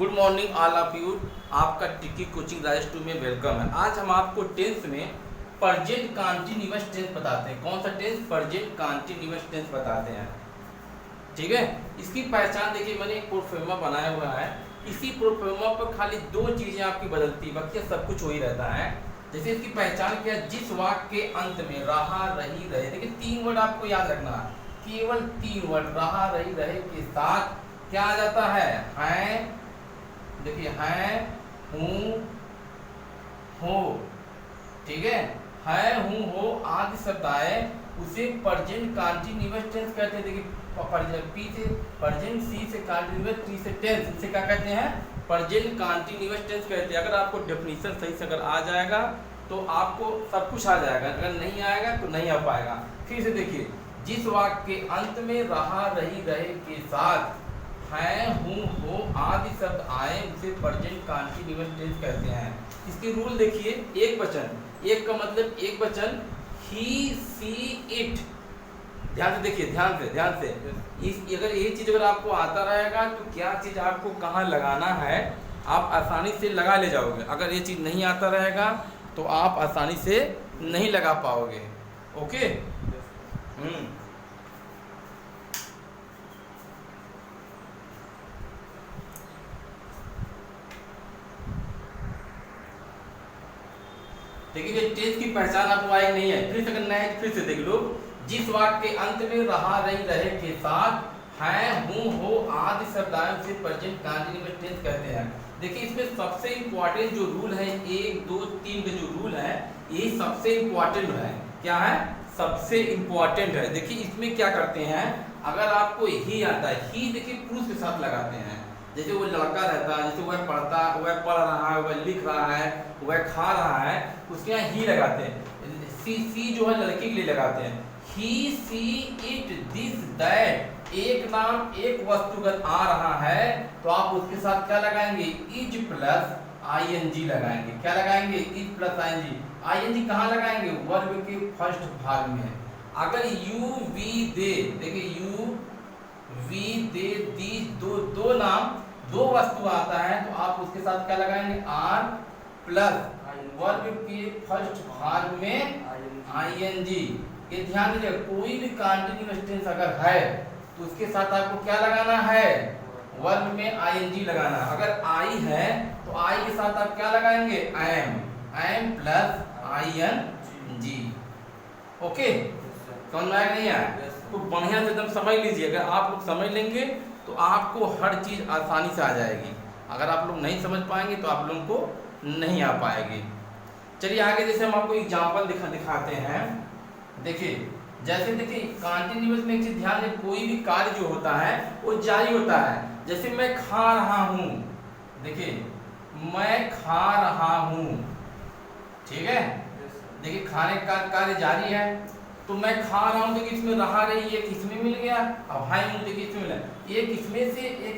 Good morning all of you. आपका टिकी coaching Rajesh 2 में वेलकम है। आज हम आपको टेंस में प्रेजेंट कंटीन्यूअस टेंस बताते हैं। कौन सा टेंस? प्रेजेंट कंटीन्यूअस टेंस बताते हैं। ठीक है, इसकी पहचान देखिए, मैंने एक प्रोफार्मा बनाया हुआ है। इसी प्रोफार्मा पर खाली दो चीजें आपकी बदलती है, बाकी सब कुछ वही रहता है। जैसे इसकी पहचान क्या? जिस वाक्य के अंत में रहा रही रहे, देखिए 3 वर्ड आपको याद रखना है, केवल 3 वर्ड रहा रही रहे के साथ क्या आ जाता है? देखिए है, हूँ, हो। ठीक है, हूँ, हो आदि शब्द आए उसे प्रेजेंट कंटीन्यूअस टेंस कहते हैं। देखिए पी से प्रेजेंट, सी से कंटीन्यूअस, टी से टेंस, इसे क्या कहते हैं? प्रेजेंट कंटीन्यूअस टेंस कहते हैं। अगर आपको डेफिनेशन सही से अगर आ जाएगा तो आपको सब कुछ आ जाएगा, अगर नहीं आएगा तो नहीं आ पाएगा। फिर से देखिए, जिस वाक्य के अंत में रहा रही रहे के साथ है, हूँ, हो आदि शब्द आए उसे प्रेजेंट कंटीन्यूअस टेंस कहते हैं। इसके रूल देखिए, एक वचन, एक का मतलब एक वचन, ही, सी, इट। ध्यान से देखिए, ध्यान से इस अगर ये चीज अगर आपको आता रहेगा तो क्या चीज आपको कहाँ लगाना है आप आसानी से लगा ले जाओगे। अगर ये चीज नहीं आता रहेगा तो आप आसानी से नहीं लगा पाओगे। ओके। देखिए टेंस की पहचान आपको आई नहीं है, फिर से करना है, फिर से देख लो। जिस वाक्य के अंत में रहा रही रहे के साथ है, हूँ, हो आदि शब्द आए उसे प्रेजेंट कंटीन्यूअस टेंस कहते हैं। देखिए इसमें सबसे इम्पोर्टेंट जो रूल है, 1 2 3 का जो रूल है, ये सबसे इम्पोर्टेंट है। क्या है? सबसे इम्पोर्टेंट है। देखिए इसमें क्या करते हैं, अगर आपको ही आता है, ही देखिए पुरुष के साथ लगाते हैं। जैसे वो लड़का रहता है, जैसे वह पढ़ता, वह पढ़ रहा है, वह लिख रहा है, वह खा रहा है, उसके यहाँ ही लगाते हैं। सी जो है लड़की के लिए लगाते हैं। ही, सी, इट, दिस, दैट। एक नाम एक वस्तुगत आ रहा है तो आप उसके साथ क्या लगाएंगे? इज प्लस आईएनजी लगाएंगे। क्या लगाएंगे? Is plus ING. आईएनजी कहाँ लगाएंगे? वर्ब के फर्स्ट भाग में। अगर यू, वी, दे, देखिए यू, वी, दे, दी, दो नाम दो वस्तु आता है तो आप उसके साथ क्या लगाएंगे? आर प्लस वर्ब के फर्स्ट भाग में आईएनजी। ये ध्यान दीजिए, कोई भी कंटीन्यूअस टेंस अगर है तो उसके साथ आपको क्या लगाना है? वर्ब में आईएनजी लगाना। अगर आई है तो आई के साथ आप क्या लगाएंगे? M plus ING. ओके, समझ में आया नहीं आया? तो बढ़िया से एकदम समझ लीजिए। अगर आप लोग समझ लेंगे तो आपको हर चीज आसानी से आ जाएगी। अगर आप लोग नहीं समझ पाएंगे तो आप लोगों को नहीं आ पाएगी। चलिए आगे, जैसे हम आपको एग्जांपल दिखाते हैं। देखिए जैसे देखिए कंटीन्यूअस में एक चीज ध्यान दें, कोई भी कार्य जो होता है वो जारी होता है। जैसे मैं खा रहा हूँ, देखिए मैं खा रहा हूँ, ठीक है। देखिए खाने का कार्य जारी है तो मैं खा रहा हूँ, देखिए इसमें रहा रही, ये किसमें मिल गया? अब भाई हूँ, देखिए इसमें मिला, एक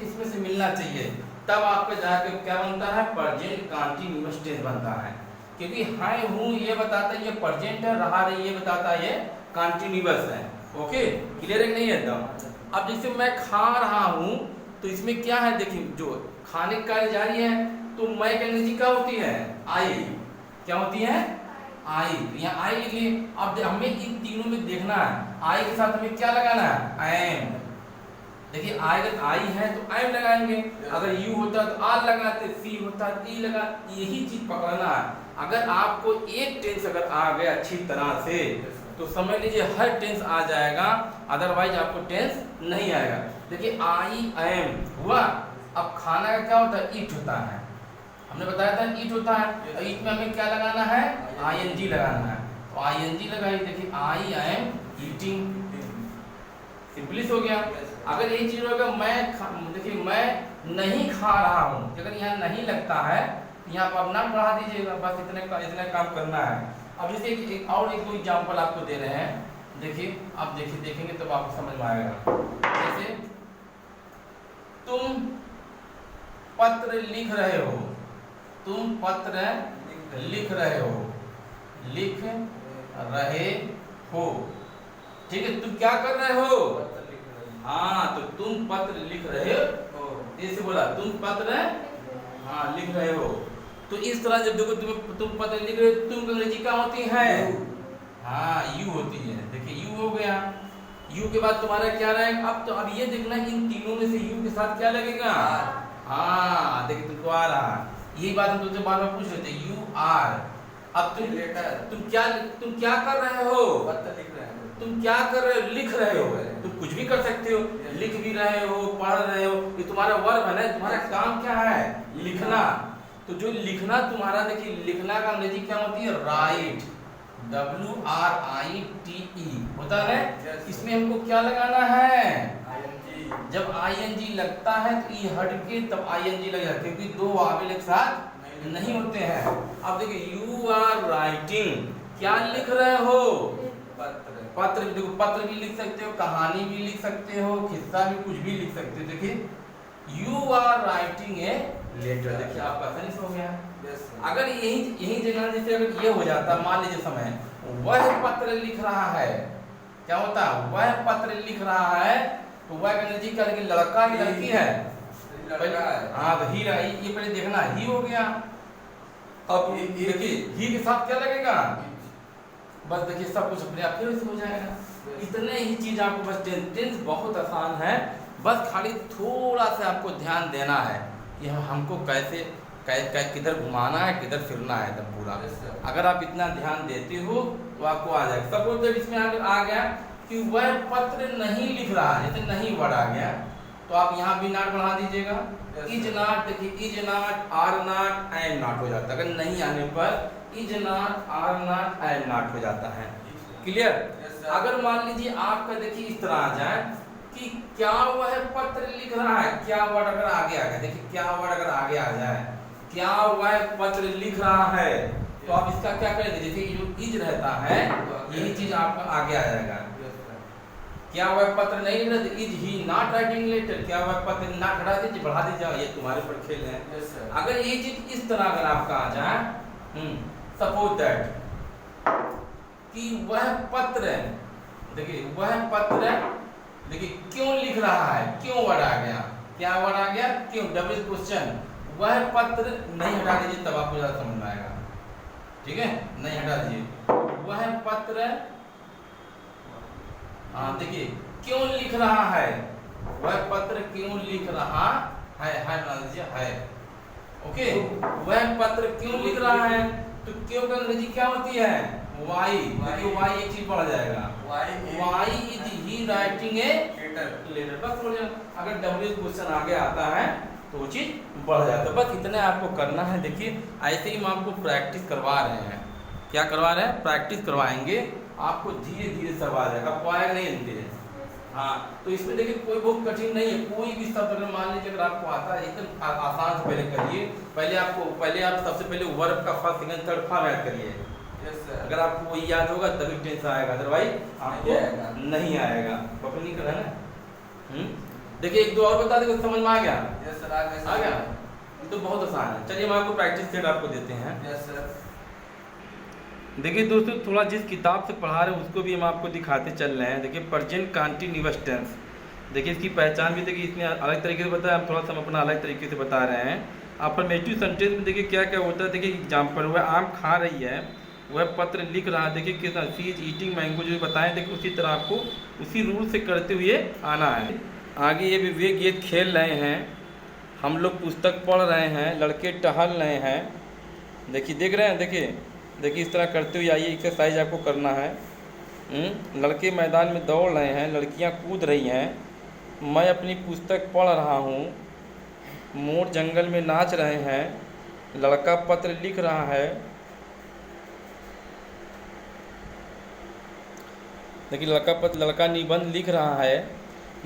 इसमें से मिलना चाहिए, तब आपका जाकर क्या बनता है? प्रेजेंट कंटीन्यूअस टेंस बनता है। क्योंकि है, हूँ ये बताता है ये प्रेजेंट है, रहा रही ये बताता है ये कंटीन्यूअस है। ओके, क्लियर है कि नहीं एकदम? अब जैसे मैं खा रहा हूँ तो इसमें क्या है? देखिए जो खाने का कार्य जारी है तो मैं की अंग्रेजी क्या होती है? आई। क्या होती है? आई। यहाँ आई लिख लिए। अब हमें इन तीनों में देखना है, आई के साथ हमें क्या लगाना है? एम। देखिए आई है तो एम लगाएंगे, अगर यू होता तो आर लगाते, सी होता तो ई लगा। यही चीज पकड़ना है। अगर आपको एक टेंस अगर आ गया अच्छी तरह से तो समझ लीजिए हर टेंस आ जाएगा, अदरवाइज आपको टेंस नहीं आएगा। देखिए आई, एम हुआ। अब खाना का क्या होता है? ईट होता है। हमने बताया था ईट होता है, ईट में हमें क्या लगाना है? आईएनजी लगाना है। तो आईएनजी लगाइए। देखिए आई एम ईटिंग, सिंपली हो गया। अगर ये चीज होगा देखिए मैं नहीं खा रहा हूँ, अगर यहाँ नहीं लगता है यहाँ पर आप नाम बढ़ा दीजिएगा, बस इतने काम करना है। अब जैसे एक दो एग्जांपल आपको दे रहे हैं। देखिए आप देखेंगे तब आपको समझ में आएगा। जैसे तुम पत्र लिख रहे हो, तुम पत्र लिख रहे हो, ठीक है। तुम क्या कर रहे हो? हाँ, तो तुम पत्र लिख रहे हो। जैसे बोला तुम पत्र हाँ लिख रहे हो। तो इस तरह जब देखो तुम पत्र लिख रहे हो, तुम अंग्रेजी क्या होती है? हाँ यू होती है। देखिए यू हो गया। यू के बाद तुम्हारा क्या रहेगा? अब ये देखना इन तीनों में से यू के साथ क्या लगेगा? हाँ देखिए तुमको आ रहा, यही बात हम तुमसे बार बार पूछ रहे थे, यू आर। अब तुम क्या कर रहे हो? पत्र लिख रहे हैं। तुम क्या कर रहे हो? लिख रहे हो। तुम कुछ भी कर सकते हो, लिख भी रहे हो, पढ़ रहे हो, ये तुम्हारा वर्ब है ना, तुम्हारा काम क्या है? लिखना। तो जो लिखना तुम्हारा, देखिए लिखना का अंग्रेजी क्या होती है? राइट, WRITE होता है। इसमें हमको क्या लगाना है? जब ING लगता है तो ई हट के तब ING लगेगा, क्योंकि दो वावेल एक साथ नहीं होते हैं। अब देखिए यू आर राइटिंग, क्या लिख रहे हो? पत्र। देखो पत्र भी लिख सकते हो, कहानी भी लिख सकते हो, किस्सा भी, कुछ भी लिख सकते हो। देखिए you are writing a letter. देखिए आपका फिनिश हो गया। अगर यही जगह जैसे अगर ये हो जाता, मान लीजिए समय, वह पत्र लिख रहा है, क्या होता? वह पत्र लिख रहा है, तो वह अंग्रेजी क्या लगे? लड़का की लड़की है? हाँ तो ही रहा, ये पहले देखना, ही हो गया। अब देखिए ही के साथ क्या लगेगा? बस देखिए सब कुछ अपने आप फिर से हो जाएगा। इतने ही चीज आपको बस, टेंस बहुत आसान है, बस खाली थोड़ा सा आपको ध्यान देना है कि हमको कैसे किधर घुमाना है, किधर फिरना है एकदम पूरा। अगर आप इतना ध्यान देते हो तो आपको आ जाएगा। सपोज जब इसमें आ गया कि वह पत्र नहीं लिख रहा है, जैसे नहीं वर्ड आ गया, तो आप यहाँ भी नॉट बढ़ा दीजिएगा। इज नॉट, देखिए is not, are not, am not हो जाता है। अगर नहीं आने पर is not, are not, am not हो जाता है। क्लियर? अगर मान लीजिए आपका देखिए इस तरह आ जाए कि क्या वह पत्र लिख रहा है, क्या वर्ड अगर आगे आ गया, देखिए क्या वर्ड अगर आगे आ जाए, क्या वह पत्र लिख रहा है, तो आप इसका क्या करेंगे? जैसे जो इज रहता है यही चीज आपका आगे आ जाएगा। क्या वह पत्र नहीं लिख रहा, is he not writing letter, क्या वह पत्र नॉट हटा दीजिए, बढ़ा दीजिए, ये तुम्हारे पर खेल है। अगर ये चीज इस तरह अगर आपका आ जाए, सपोज दैट कि वह पत्र, देखिए वह पत्र, देखिए क्यों लिख रहा है, क्यों वर्ड आ गया, क्या वर्ड आ गया? क्यों, डबल क्वेश्चन। वह पत्र नहीं हटा दीजिए, तब आपको ज्यादा समझ में आएगा। ठीक है, नहीं हटा दीजिए। वह पत्र, हाँ देखिए क्यों लिख रहा है, वह पत्र क्यों लिख रहा है बना दीजिए, है। ओके, वह पत्र क्यों लिख रहा है, तो क्यों का अंग्रेजी क्या होती है? वाई। देखिए वाई एक चीज बढ़ जाएगा, why is he writing a letter. बस हो जाएगा। अगर डब्ल्यू क्वेश्चन आगे आता है तो वो चीज बढ़ जाता है। बस इतने आपको करना है। देखिए ऐसे ही हम आपको प्रैक्टिस करवा रहे हैं। क्या करवा रहे हैं? प्रैक्टिस करवाएंगे, आपको धीरे धीरे सब आ जाएगा, आपको आएगा नहीं धीरे। हाँ तो इसमें देखिए कोई बहुत कठिन नहीं है, कोई भी शब्द अगर मान लीजिए अगर आपको आता है एकदम आसान से पहले करिए। पहले आप सबसे पहले वर्ब का फर्स्ट सेकंड थर्ड फॉर्म याद करिए। अगर आपको वही याद होगा तभी टेंस आएगा, अदरवाइज आपको नहीं आएगा। कॉपी नहीं करना है। देखिए एक दो और बता दें, समझ में आ गया? आ गया, तो बहुत आसान है। चलिए हम आपको प्रैक्टिस सेट आपको देते हैं। देखिए दोस्तों, थोड़ा जिस किताब से पढ़ा रहे हैं उसको भी हम आपको दिखाते चल रहे हैं। देखिए प्रेजेंट कंटीन्यूअस टेंस, देखिए इसकी पहचान भी देखिए इसमें अलग तरीके से बताया, हम थोड़ा सा अपना अलग तरीके से बता रहे हैं। अफर्मेटिव सेंटेंस में देखिए क्या क्या होता है। देखिए एग्जाम्पल, वह आम खा रही है, वह पत्र लिख रहा है। देखिए किस तरह, सी इज ईटिंग मैंगो जो बताएं, देखिए उसी तरह आपको उसी रूल से करते हुए आना है। आगे ये विवेक ये खेल रहे हैं, हम लोग पुस्तक पढ़ रहे हैं, लड़के टहल रहे हैं। देखिए देख रहे हैं, देखिए इस तरह करते हुए आइए, एक्सरसाइज आपको करना है। लड़के मैदान में दौड़ रहे हैं, लड़कियां कूद रही हैं, मैं अपनी पुस्तक पढ़ रहा हूँ, मोर जंगल में नाच रहे हैं, लड़का पत्र लिख रहा है। देखिए लड़का निबंध लिख रहा है,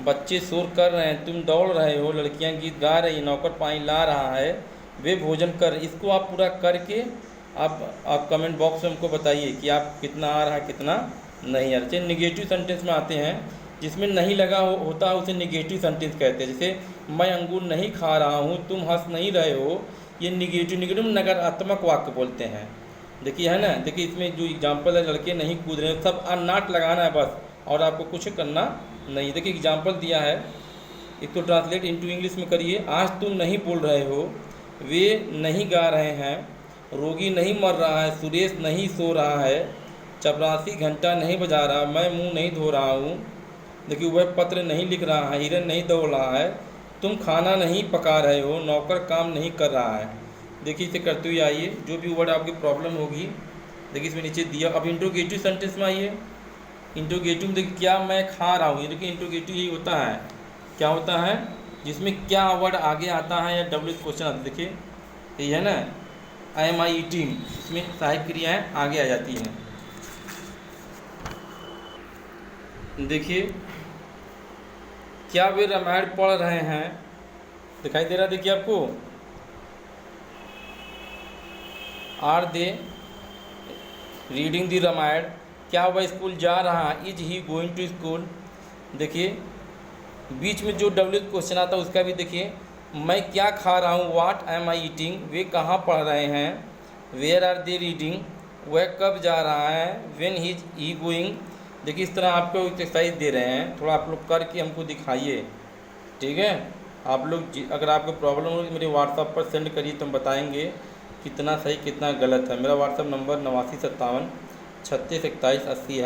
बच्चे शोर कर रहे हैं, तुम दौड़ रहे हो, लड़कियां गीत गा रही, नौकर पानी ला रहा है, वे भोजन कर। इसको आप पूरा करके आप कमेंट बॉक्स में हमको बताइए कि आप कितना आ रहा है कितना नहीं आ रहा। चलिए निगेटिव सेंटेंस में आते हैं, जिसमें नहीं लगा होता उसे निगेटिव सेंटेंस कहते हैं। जैसे मैं अंगूर नहीं खा रहा हूँ, तुम हंस नहीं रहे हो, ये निगेटिव नकारात्मक वाक्य बोलते हैं। देखिए है ना, देखिए इसमें जो एग्जाम्पल है, लड़के नहीं कूद रहे, सब नॉट लगाना है बस, और आपको कुछ करना नहीं। देखिए एग्जाम्पल दिया है, इसको ट्रांसलेट इनटू इंग्लिश में करिए। आज तुम नहीं बोल रहे हो, वे नहीं गा रहे हैं, रोगी नहीं मर रहा है, सुरेश नहीं सो रहा है, चपरासी घंटा नहीं बजा रहा, मैं मुंह नहीं धो रहा हूँ, देखिए वह पत्र नहीं लिख रहा है, हिरन नहीं दौड़ रहा है, तुम खाना नहीं पका रहे हो, नौकर काम नहीं कर रहा है। देखिए इसे करते हुए आइए, जो भी वर्ड आपकी प्रॉब्लम होगी देखिए इसमें नीचे दिया। अब इंट्रोगेटिव सेंटेंस में आइए। इंट्रोगेटिव में देखिए क्या मैं खा रहा हूँ, ये देखिए इंट्रोगेटिव यही होता है, क्या होता है जिसमें क्या वर्ड आगे आता है या डब्ल्यू क्वेश्चन आता है। देखिए यही है ना, एम आई ईटिंग, इसमें सहायक क्रियाएँ आगे आ जाती हैं। देखिए क्या वे रामायण पढ़ रहे हैं, दिखाई दे रहा है देखिए आपको, are they reading the Ramayana, क्या वह स्कूल जा रहा है, is he going to school. देखिए बीच में जो डब्ल्यू क्वेश्चन आता है उसका भी देखिए, मैं क्या खा रहा हूँ, व्हाट एम आई ईटिंग, वे कहाँ पढ़ रहे हैं, वेयर आर दे रीडिंग, वह कब जा रहा है, व्हेन ही गोइंग। देखिए इस तरह आपको एक्सरसाइज दे रहे हैं, थोड़ा आप लोग करके हमको दिखाइए, ठीक है। आप लोग अगर आपको प्रॉब्लम हो तो मेरे व्हाट्सएप पर सेंड करिए, तो हम बताएंगे कितना सही कितना गलत है। मेरा व्हाट्सएप नंबर 8957 36 41 80 है।